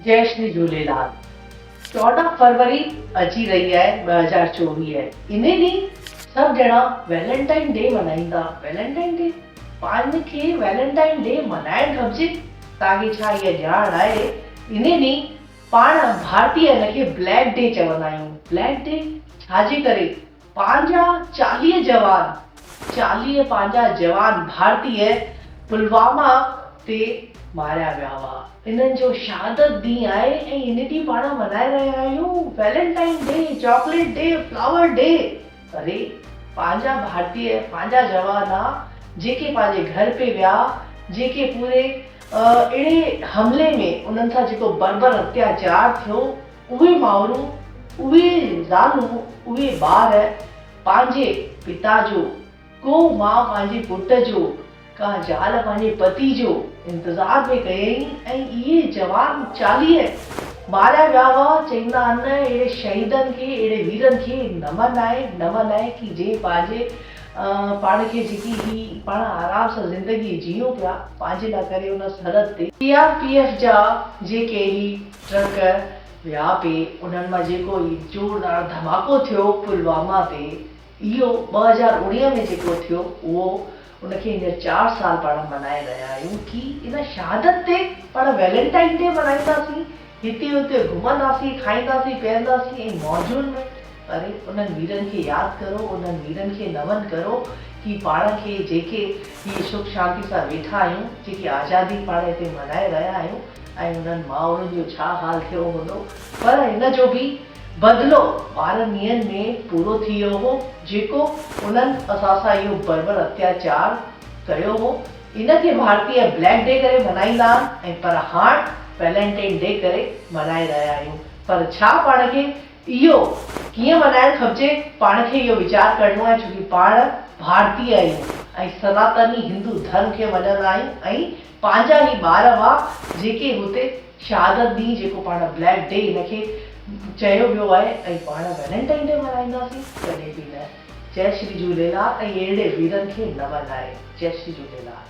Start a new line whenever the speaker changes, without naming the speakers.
जय Shri Jhulelal. 14 February अची रही है 2024। इन ॾींहुं सभु ॼणा वैलेंटाइन डे मल्हाईंदा। वैलेंटाइन डे पाण खे वैलेंटाइन डे मल्हाइणु खपिजे। तव्हांखे छा इहा ॼाण आहे? इन ॾींहुं पाण भारतीय हिनखे ब्लैक डे चवंदा आहियूं। ब्लैक डे छाजे करे? पंहिंजा 40 पंहिंजा जवान भारतीय पुलवामा ते मारिया विया हुआ। इन्हनि जो शहादत ॾींहुं आहे ऐं इन ॾींहुं पाण मल्हाए रहिया आहियूं Valentine day, chocolate day, flower day. अरे पंहिंजा भारतीय पंहिंजा जवान जेके पंहिंजे घर पे विया, जेके पूरे अहिड़े हमले में उन्हनि सां जेको बर्बर अत्याचार थियो, उहे माउरूं, उहे ज़ालूं, उहे ॿार पंहिंजे पिता जो, को माउ पंहिंजे पुट जो, का ज़ाल पंहिंजे पति जो इंतज़ार में कयई ऐं इहे जवान 40 मारिया विया हुआ। चवंदा आहिनि अहिड़े शहीदनि खे, अहिड़े वीरनि खे नमन आहे कि जे पंहिंजे पाण खे जेकी ही पाण आराम सां ज़िंदगी जियूं पिया पंहिंजे लाइ करे उन सरहद ते CRPF जा जेके ही ट्रक विया पे, उन्हनि मां जेको ही जोरदार धमाको थियो पुलवामा ते, इहो 2019 में जेको थियो, उहो उनखे हींअर 4 साल पाण मल्हाए रहिया आहियूं कि इन शहादत ते पाण वैलेंटाइन डे मल्हाईंदासीं, हिते हुते घुमंदासीं, खाईंदासीं, पीअंदासीं ऐं मौजुनि में। अरे उन्हनि वीरनि खे यादि करो, उन्हनि वीरनि खे नमन करो कि पाण खे जेके हीअ सुख शांति सां वेठा आहियूं, जेकी आज़ादी पाण हिते मल्हाए रहिया आहियूं ऐं उन्हनि माउरुनि जो छा हाल थियो हूंदो। पर हिन जो बि बदिलो 12 ॾींहंनि में पूरो थी वियो हो, जेको उन्हनि असां सां इहो बर्बर अत्याचार कयो हो। इनखे भारतीय ब्लैक डे करे मल्हाईंदा आहिनि ऐं पर हाणे वैलेंटाइन डे करे मल्हाए रहिया आहियूं। पर छा पाण खे इहो कीअं मल्हाइणु खपिजे, पाण खे इहो वीचार करणो आहे, छोकी पाण भारतीय आहियूं ऐं सनातनी हिंदू धर्म खे मञंदा आहियूं ऐं पंहिंजा ई ॿार हुआ जेके हुते शहादत ॾींहुं जेको पाण ब्लैक डे हिनखे चयो वियो आहे ऐं पाण वैलेंटाइन डे मल्हाईंदासीं, कॾहिं बि न। जय श्री झूलेलाल ऐं अहिड़े वीरनि खे नमन आहे। जय श्री झूलेलाल।